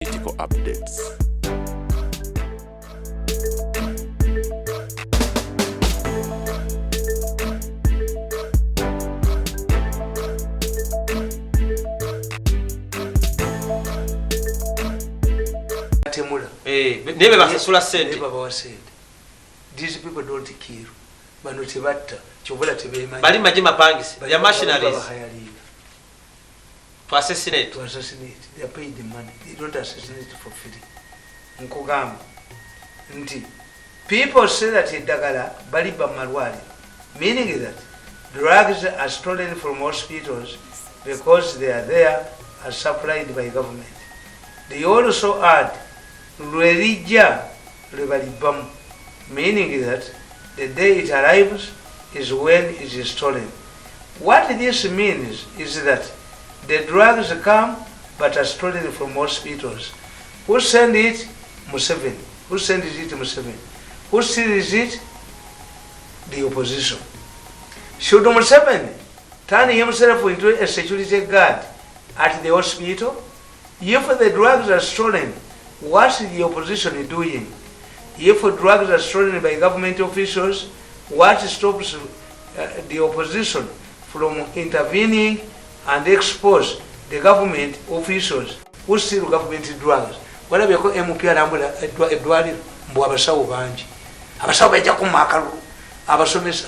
Political updates. Nebe basasula sente. These people don't kill. Bano tebatta. Chobola tebemanyi. Bali maji mapangisi. Ya machineries. To assassinate. They are paid the money. They don't assassinate for free. Nkugamba. Nti. People say that Dagala, Baliba Malwali. Meaning that drugs are stolen from hospitals because they are there as supplied by government. They also add Rerija Rebalibam, meaning that the day it arrives is when it is stolen. What this means is that the drugs come but are stolen from hospitals. Who send it? Museveni. Who sends it? Museveni. Who steals it? The opposition. Should Museveni turn himself into a security guard at the hospital? If the drugs are stolen, what is the opposition doing? If drugs are stolen by government officials, what stops the opposition from intervening and expose the government officials who steal government drugs? Wala beko MP arambula edwali mbu abasawo banji. Abasawo bajja kumakalu. Abasomesa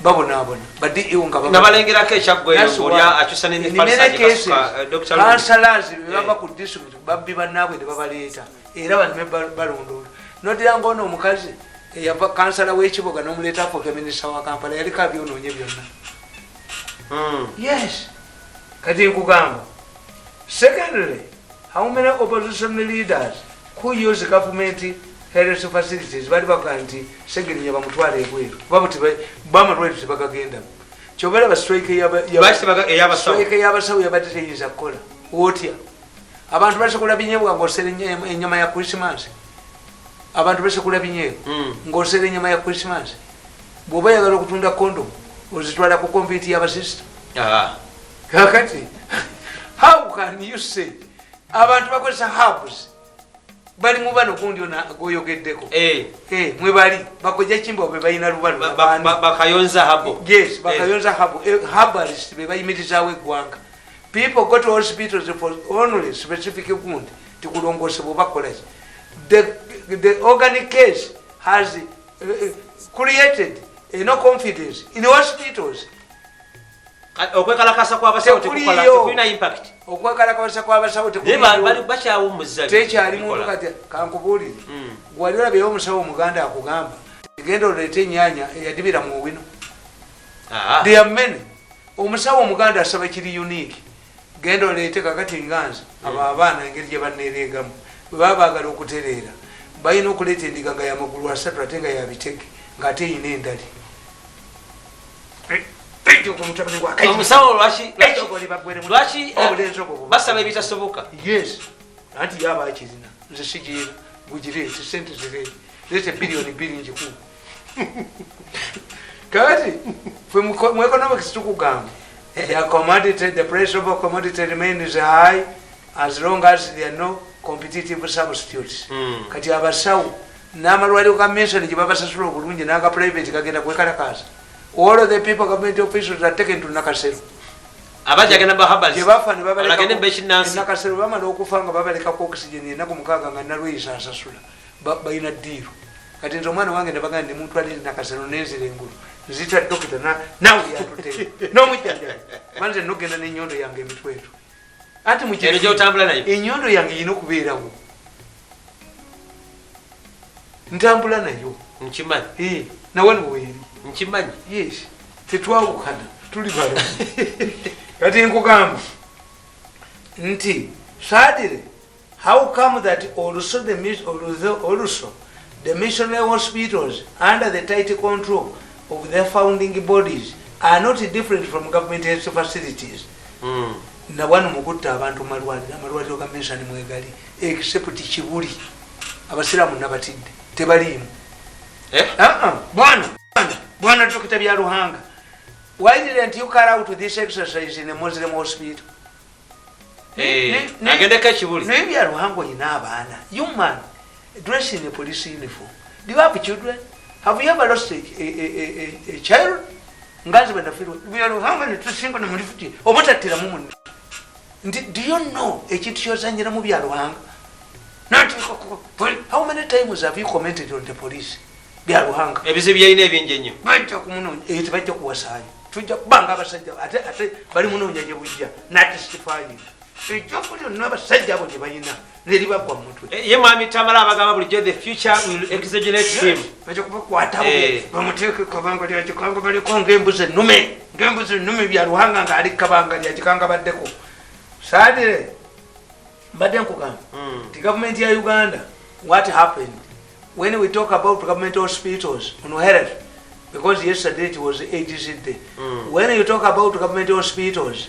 babona badi iwunga baba. Nabalengera ke chakwe ngolya achusane ni falsafa Dr. Councillors baba ku district babbi banabwe de babaleta. Era banne balondola. Notira ngono omukazi yava councillor w'ekibuga n'omuleta for minister wa Kampala yali kabyononye byonna. Yes. Kati nkugamba. Secondly, how many opposition leaders who use government health facilities bali bakanti segerinya bamutwala ebweru babuti bamatwala tibakagenda kyobera ba strike yabasawo yabateyinza kukola wotya abantu basokola binyeebwa ng'osera ennyama ya Christmas. Abantu basokola binyeebwa ng'osera ennyama ya Christmas. Bw'oba yagala okutunda kondom ozitwala ku kompiti y'abasisita. Kakati how can you say abantu bakozesa herbs bali mu bano gundi goyogeddeko mwe bali bakoja kimbo be bayina lubalu bakayonza habo. Yes, bakayonza habo. Herbalist be bayimirizawo eggwanga. People go to hospitals for only specific wound to kulongosebwa bakola. The organic case has created no confidence in hospitals. Okwekalakasa kw'abasawo tekukola impact. Okwekalakasa kw'abasawo tekukola. Bali bakyawummuza. Tekyali muntu kati kankubuulire. Gwali olabeyo omusawo omuganda akugamba genda oleete ennyaanya eyadibira mu wino. There are many. Omusawo omuganda asaba kiri unique. Genda oleete kakati nganza abo abaana engeri gye banneereegamu bwe baba baagala okutereera balina okuleeta endiga nga yamagulu asatu ate nga yabitege ng'ate eyina endali. Omusawo lwaki basaba ebitasoboka? Yes. Anti yaba akirina nze sigiina bugireete sente zireete leeta biliyoni njikulu. Kati fwe mu economics tukugamba the price of a commodity remains high as long as there are no competitive substitutes. Kati abasawo n'amalwaliro ga mensoni gye babasasula obulungi n'aga private kagenda kwekalakaasa. All of the people, government officials are taken to Nakasero. Abajagana bahabali. Jebafa ne babale. Alagene beshinansi. Nakasero bamala okufanga babale ka oxygen enako mukaga nga nalwisa asasula. Bayina diro. Kati nzo mwana wange ndabaga ndi muntu ali Nakasero nezire ngulu. Zita doctor nawe yatutele. No mujjanja. Manze nogenda n'ennyondo yange emitwetu. Ati mujjanja. Ejo otambula nayo. Ennyondo yange yino kubeerawo. Ntambula nayo. Nkimanyi. Nawe weri. Nkimanyi. Yes. Tetwawukana. Tuli balo. Kati nkugamba. Nti. Sadire. How come that also the missionary hospitals under the tight control of their founding bodies are not different from government health facilities? Na wano mukutta abantu malwaliro ga mensani mwegali except Kibuli. Abasiramu nabatidde. Tebaliimu. Bwana Dr. Byaruhanga, why didn't you carry out this exercise in a Muslim hospital? agendeko ekibuli naye byaluhango yina abaana human dress in a police uniform. Do you have children? Have you ever lost a child? Ngazi banafiro byaluhango netusinga nemulifuti omutatira mumu. Do you know ekintu kyozanyira mu byaluhanga? How many times have you commented on the police? Byaluhanga ebizibu byalina ebingi ennyo bajja kumunoonya tebajja kuwasaayo tujja kubanga abasajja ate bali munoonya gye bujja natistifying ekyokulya nno abasajja abo gye balina neribagwa mutwe ye mwami Tamale abagamba bulijjo the future will exaggerate him bajja kubakwatawo bamuteekeko banga lyakikanga baliko ng'embuzi ennume byaluhanga ng'ali kabanga lyakikanga baddeko saadire mbadde nkugamba nti gavumenti ya Uganda what happened when we talk about government hospitals on Herald, because yesterday it was AGC day. When you talk about government hospitals,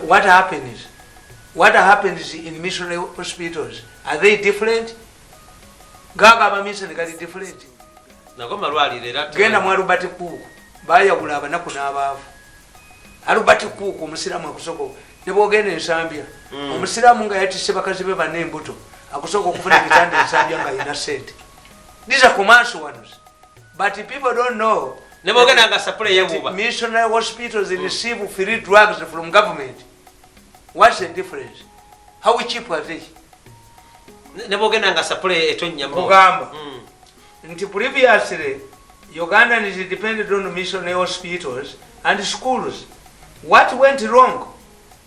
what happens? What happens in missionary hospitals? Are they different? Gaga mission is different. Genda mu Albert Cook bayagula abanaku n'abaavu. Albert Cook omusiraamu akusoko ne bwogenda ensambya omusiraamu nga yatisse bakazi be banne embuto akusoko okufuna ekitanda ensambya nga yina sente. These are commercial ones, but people don't know. Missionary hospitals receive free drugs from government. What's the difference? How cheap are they? Previously, Ugandans depended on missionary hospitals and schools. What went wrong?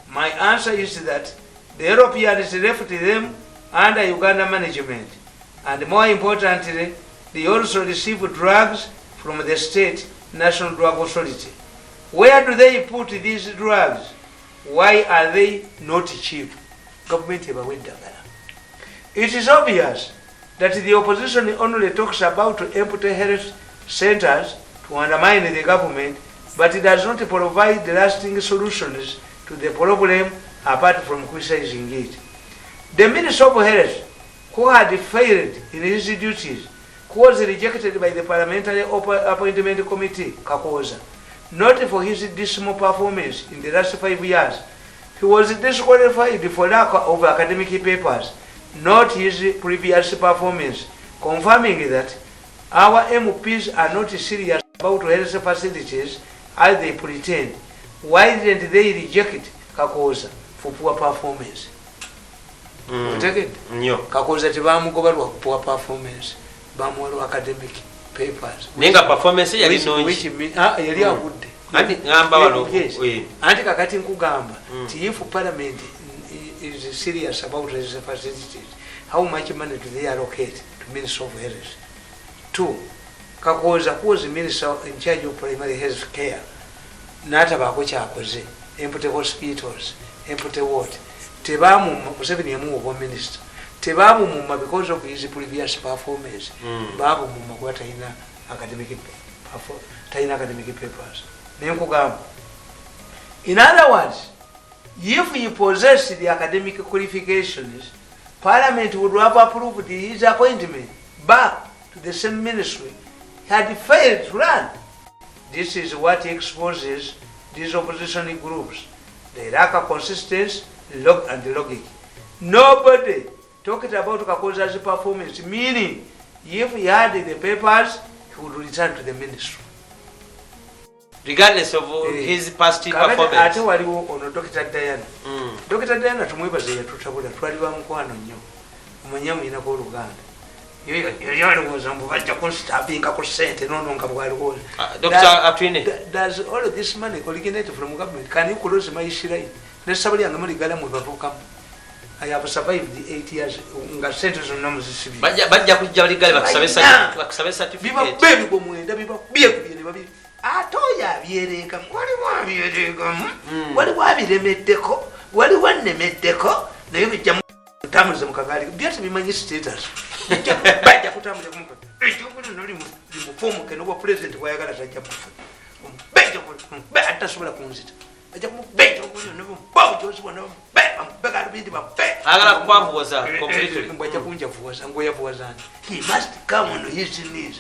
My answer is that the Europeans left them under Uganda management. And more importantly, they also receive drugs from the state National Drug Authority. Where do they put these drugs? Why are they not cheap? Government. It is obvious that the opposition only talks about empty health centers to undermine the government, but it does not provide lasting solutions to the problem apart from criticizing it. The Minister of Health, who had failed in his duties, who was rejected by the Parliamentary Appointment Committee, Kakoza, not for his dismal performance in the last 5 years. He was disqualified for lack of academic papers, not his previous performance, confirming that our MPs are not serious about health facilities as they pretend. Why didn't they reject Kakoza for poor performance? Kakoza tebamugoba lwa poor performance, bamuwa academic papers. Nenga performance yali nonji. Yali agudde. Anti kakati nkugamba nti if Parliament is serious about health facilities, how much money do they allocate to Minister of Health? 2. Kakoza, who was the Minister in charge of primary health care, n'atabaako kyakoze. Empty hospitals, empty what? Museveni yamuwa minister. Tebamumuma because of his previous performance. Babumuma kuba talina academic papers. In other words, if he possessed the academic qualifications, Parliament would have approved his appointment back to the same ministry. He had failed to run. This is what exposes these opposition groups. They lack a consistency and logic. Nobody talked about Kakoza's performance, meaning if he had the papers, he would return to the ministry. Regardless of his past performance. Ate waliwo ono Dr. Diana. Dr. Diana tumwebaze yatutabula twali ba mukwano nnyo. Omunyamu yinako Oluganda. Yalowooza mbu bajja kunstampinga ku ssente nono nga bwalowooza. Dr. Atwine. Does all of this money originate from government? Can you close my issue? Nesabali yange muligala mu bavukamu. I have survived the 8 years nga ssente zonna muzisibi. Bajja kujja baligale bakusabe certificate. Biba bebi bo mwenda biba biye kubye ne babi. Atoya byereka waliwo abiremeddeko waliwo annemeddeko naye bijja mutambulize mu kagaali byati bimanyi status bajja kutambulira ku mukolo ekyokuno noli mufomu ke n'obwa president bwayagala tajja kufa omubeja atasobola kunzita ajja kumubeja okuno nobawo gyosibwa nobamubega alubindi agala kukwambuwaza completely bwajja kunjavuwaza ngoyavuwaza nti he must come on his knees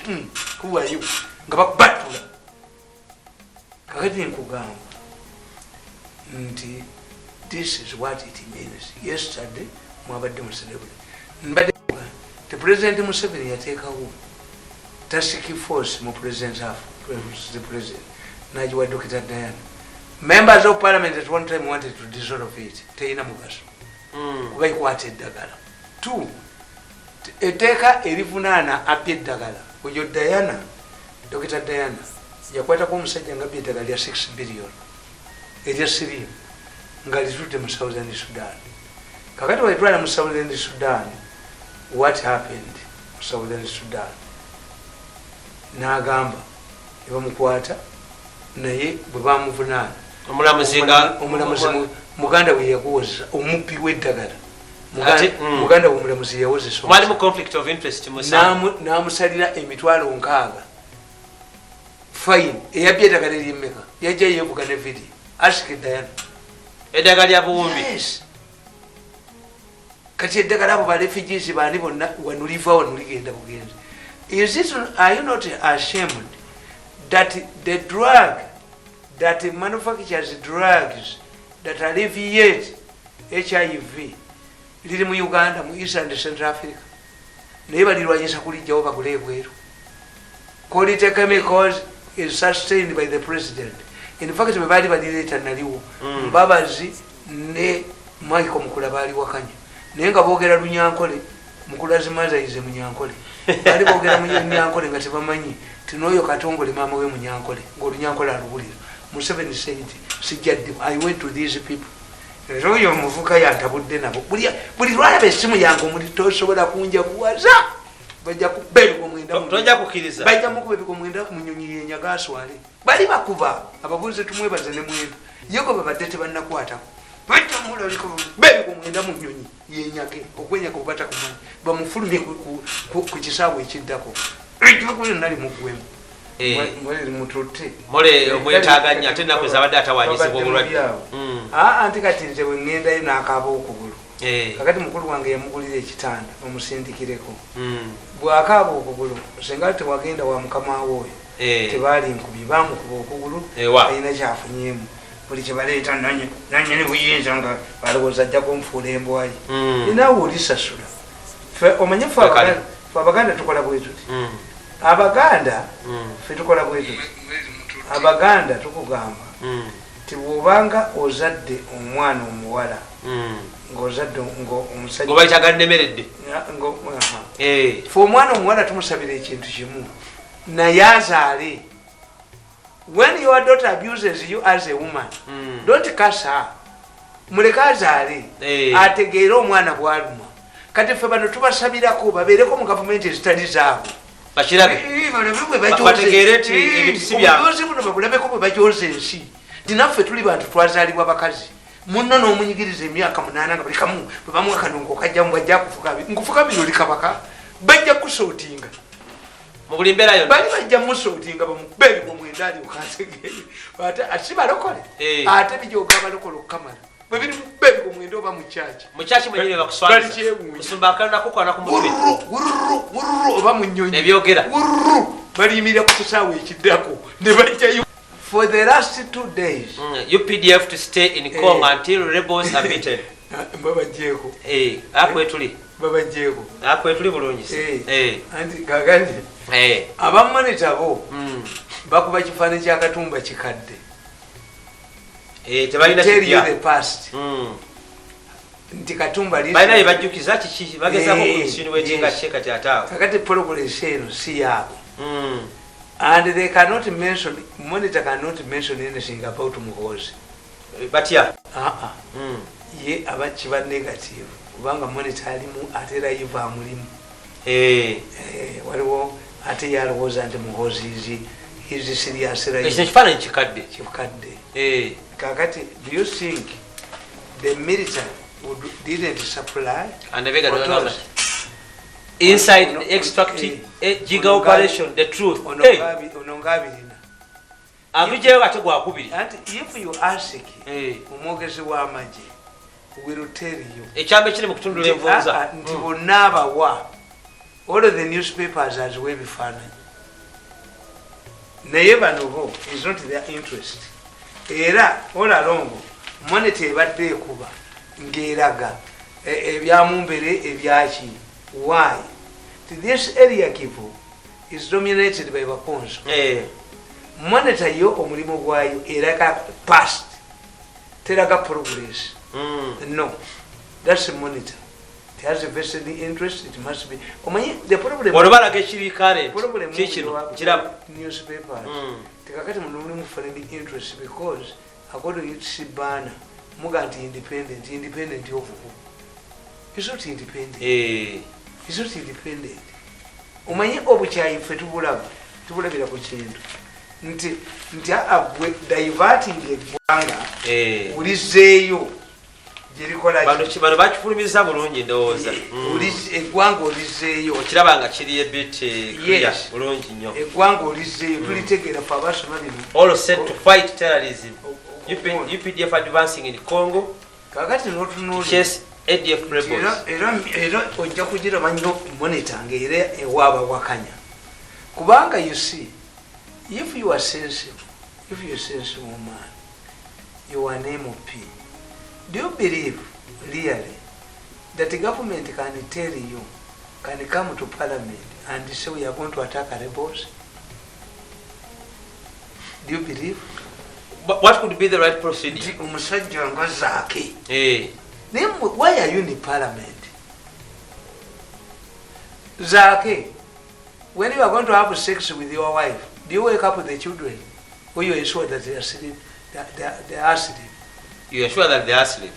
who are you nga bakubatula kakati nkugamba nti this is what it means. Yesterday mwabadde mu celebrity the president Museveni yateekawo task force mu president the president najiwa Dr. Diana. Members of parliament at one time wanted to dissolve it. Teina mugaso. Kuba ikwate eddagala. 2. Eteeka erivunaana abye eddagala. Oyo Diana, Dr. Diana, yakwata ko omusajja nga abye eddagala lya 6 billion. Erya siriimu nga litudde mu Southern Sudan. Kakati waitwala mu Southern Sudan, what happened mu Southern Sudan? N'agamba ebamukwata naye bwe bamuvunaana omulamuzi muganda we yawoza omubbi w'eddagala muganda we omulamuzi yawozesa n'amusalira emitwalo 6 fine eyabbye eddagala eryemmeka yajja yeevuga ne video ask Diana eddagala lya buwumbi kati eddagala abo ba refugees bani bonna wanuliva wanuligenda bugenzi. Are you not ashamed that the drug that manufactures drugs that alleviate HIV liri mu Uganda, mu East and Central Africa, naye balirwanyisa kulijjawo bagule ebweru? Quality chemicals is sustained by the president. In fact bwe baali balireeta naliwo Mbabazi ne Michael Mukula baali wakanya naye nga boogera Lunyankole Mukulazimazayize Munyankole baali boogera Munyankole nga tebamanyi tinoyo Katongole maama we Munyankole ng'Olunyankole aluwulira. Museveni said sijjadde I went to these people. Oyo omuvuka yantabudde nabo buli lwalaba essimu yange omuli tosobola kunja kuwaza bajja kubeerwa mwenda tojja kukkiriza bajja mukubeerwa mwenda munyonyi yenyaga aswale bali bakuba ababuuze tumwebaze ne mwenda yego babadde tebannakwatako bajja mulaliko beerwa mwenda munyonyi yenyage okwenyaga obata kumanyi bamufulumye ku kisaawe ekiddako nali mugwemu mole omwetaganya ate ennaku ezabadde atawanyizibwa obulwadde anti kati nze bwe ŋŋendayo n'akaaba okugulu kakati mukulu wange yamugulira ekitanda bamusindikireko bw'akaaba okugulu senga tewagenda wa mukama we oyo tebaali nkubi bamukuba okugulu alina kyafunyemu buli kyebaleeta nanye ne buyinza nga balowooza ajja kunfuula embwayi inaawe olisasula omanye fe abaganda tukola bwe tuti abaganda fe tukola bwe tuti abaganda tukugamba ti bw'obanga ozadde omwana omuwala ng'ozadde omusajja obayitaganemeredde fe omwana omuwala tumusabira ekintu kimu naye azaale. When your daughter abuses you as a woman, don't curse her. Muleke azaale ategeere omwana bw'aluma. Kati ffe bano tubasabirako babeereko mu gavumenti ezitali zaabwe bategeere nti ebintu si byabwe. Obuyozi buno babulabeko bwe bajooza ensi ti naffe tuli bantu twazaalibwa bakazi munno n'omunyigiriza emyaka 8 nga buli kamu bwe bamuwa kanongo okajjamu bajja kufuka nkufuka bino oli kabaka bajja kusootinga mu buli mbeera yonna bali bajja musootinga bamubeeri omwenda ali okansegeri ate asibalokole ate bijooga abalokole okukamala bwe biri mubeeri omwenda oba mukyaki mwenyini bakuswaliza musumba akalonako kwana ku mutwe oba mu nnyonyi ebyogera baliyimirira ku kisaawe ekiddako ne bajjayo. For the last 2 days UPDF to stay in Congo until rebels are beaten. Babajjeko akwetuli babajjeko akwetuli bulungi anti gagandi abamonita bo bakuba kifaananyi kya Katumba kikadde tebalina the past nti Katumba balina bebajjukiza kiki bagezaako okuinsinuatinga kiki kati ataawo kakati progress eno si yaabwe and they cannot mention monitor cannot mention anything about Muhoozi batya ye abakiba negative kubanga monitor alimu ate live amulimu waliwo ate yalowooza nti Muhoozi is serious ekifaananyi kikadde kakati do you think the military didn't supply and the inside extract giga operation the truth onongabirina avijeyo ate gwakubiri anti if you ask omwogezi w'amagye will tell you ekyambe kiri mu kutundula envunza nti bonna abawa all of the newspapers aziwa ebifaananyi naye bano bo is not their interest era all along monitor ebadde ekuba ng'eraga ebyamumbere ebyaki. Why? This area Kivu is dominated by Bakonzo. Monitor yo omulimu gwayo eraga past teraga progress. No, that's a monitor. It has a vested interest. It must be. The problem. What about a current? Problem newspapers. Tekakati mulimu friendly interest because according to Sibana, Muganti independent of who? He's not independent. He's not independent. Umanyi obuchayi fe tubulabira ku kintu nti agwe diverting eggwanga ulizeeyo gyerikola bano bakifulumiza bulungi ndowooza eggwanga olizeeyo okiraba nga kiri ebit bulungi nnyo eggwanga olizeeyo tulitegeera fe abasoma bino all set to fight terrorism. UPDF advancing in Congo. Kakati notunuuli chase ADF rebels. Era ojja kugiraba nnyo monitor ng'era ewaaba wakanya. Kubanga you see, if you are sensible man, you are an MOP. Do you believe really that the government can tell you, can come to parliament and say we are going to attack rebels? Do you believe? But what could be the right procedure? Why are you in the parliament? Zaki, when you are going to have sex with your wife, do you wake up with the children? Or you ensure that they are asleep? They are asleep. You ensure that they are asleep.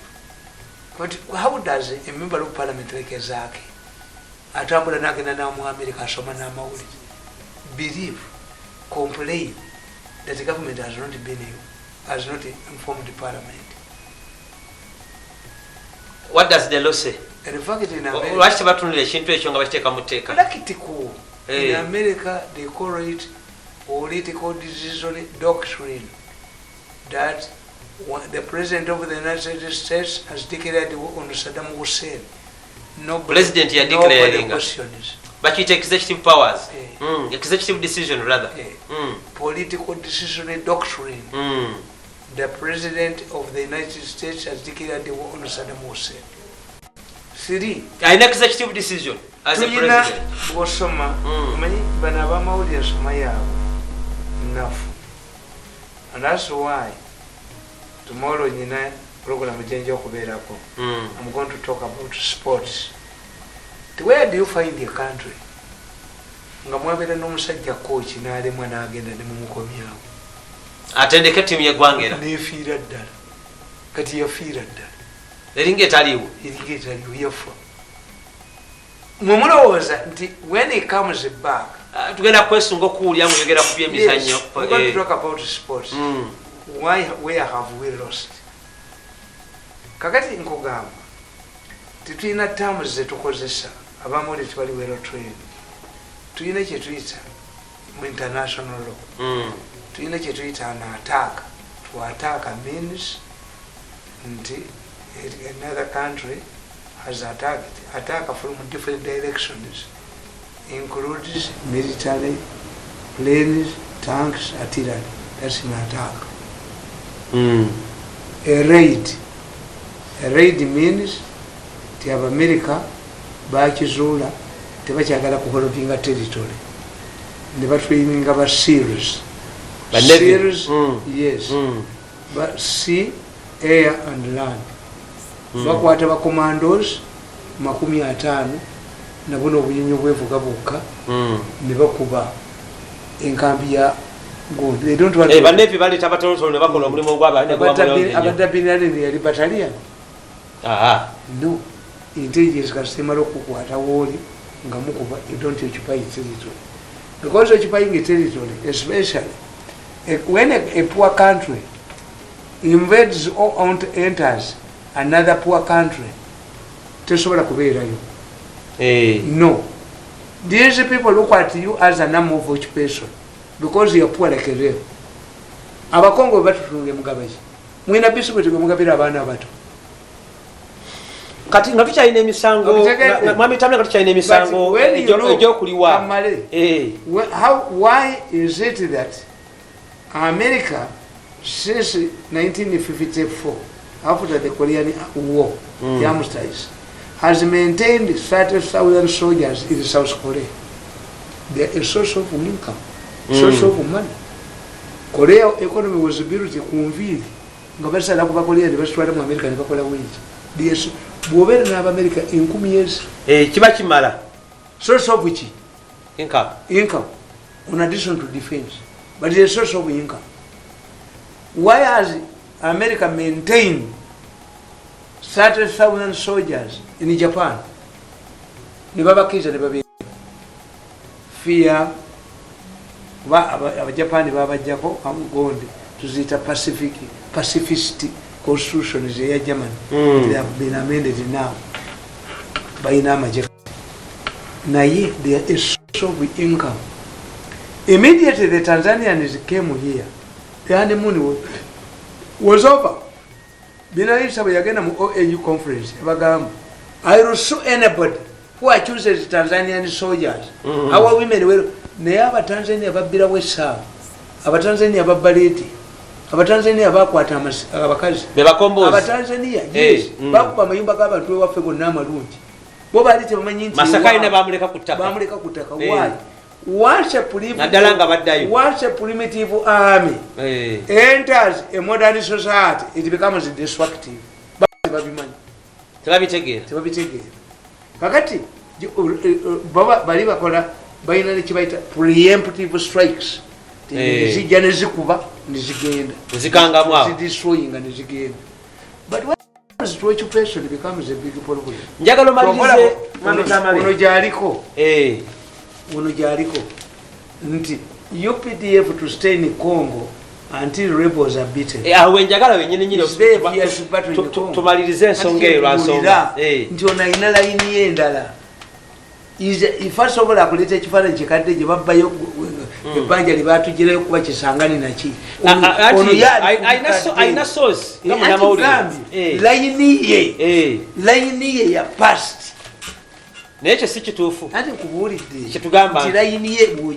But how does a member of parliament like Zaki, atambula nagenda na mu America asoma na mawuli, believe, complain that the government has not informed the parliament? What does the law say? In fact, in America, in America they call it political decision doctrine, that the president of the United States has declared war on Saddam Hussein. President here declaring, but it executive powers, executive decision rather. Political decision doctrine. The president of the United States has declared the war on Saddam Hussein. Siri. An executive decision as a president. Bosoma. Many Banabama audience Maya. Enough. And that's why tomorrow in the program I'm going to talk about sports. Where do you find the country? Ngamwabera n'omusajja coach n'alema n'agenda ne mumukomyawo. Atendeke timu y'eggwanga nefiira ddala. Kati yafiira ddala. Eringa etaliwo. Eringa etaliwo yafa. Mwe mulowooza nti when he comes back. Tugenda kwesunga okuwulira muyogera ku by'emizannyo. We're going to talk about sports. Where have we lost? Kakati nkugamba titulina terms zetukozesa abamu oli tubali well trained. Tulina kye tuyita mu international law. Tulina kye tuyita an attack. To attack means nti another country has attacked. Attack from different directions includes military, planes, tanks, artillery. That's an attack. A raid. A raid means to have America bakizuula tebakyagala kuholopinga territory. Never training about series. Series, yes. But sea, air and land. Bakwata ba commandos 50 na buno obunyonyi bwevuga bwokka ne bakuba enkambi ya good. They don't want to. Banepi bali tabatolo ne bakola omulimu gwaba ne gwa mulongo. Abadabinali yali battalion. No. Intelligence kasemalo kukwata woli nga mukuba, you don't occupy territory. Because occupying a territory, especially when a poor country invades or enters another poor country, tesobola kubeerayo. No. These people look at you as a number of occupation because you are poor like a real. Abakongo batutunge mugabaji. Mwina bisikuti mugabira abaana abato. Kati nga tukyalina emisango mwami tamna kati tukyalina emisango egyokuliwa. Why is it that America since 1954 after the Korean War, the armistice, has maintained 30,000 soldiers in South Korea. They are a source of income, source of money. Korea economy was built on Ville. Ngabasa la kuba Korea libaswala mu America nibakola wingi. Yes, bwobera na America in 10 years. Kiba kimala. Source of which? Income. Income. In addition to defense. But it's a source of income. Why has America maintained 30,000 soldiers in Japan? Nibabakiza nibabi. Fear. Japan babajjako amugonde tuzita pacifist constitution is a German. They have been amended now by Namajek. Naye there is so with income. Immediately the Tanzanians came here. The honeymoon was over. Binaisa again am OAU conference. I will sue anybody who accuses Tanzanian soldiers. Our women will never Tanzania babira wesa. Abatanzania babaleti. Abatanzania bakwata abakazi. Bebakombozi. Abatanzania yes. Bakuba mayumba g'abantu waffe gonna amalungi. Bo bali tebamanyi nti Masaka ine bamuleka kutaka. Bamuleka kutaka. Why? Once a primitive army enters a modern society, it becomes destructive. Kakati baba bali bakola bayina nekibaita preemptive strikes. Zijja nezikuba nezigenda. Zikangamwa. Destroying and nezigenda. But when the situation becomes a big problem. Njagalo malize mami Tamale. Uno jariko nti UPDF to stay in Congo until rebels are beaten. Awe njagala wenyine nyine tumalirize ensonga lwansonga. Nti ona inala ini endala. Ifasobola kuleta ekifaananyi kikadde gye babbayo ebbanja lye baatugirayo kuba kisangani naki. Aina source layini ye ya past. Nekyo si kituufu. Ate nkubuulidde kitugamba nti layini ye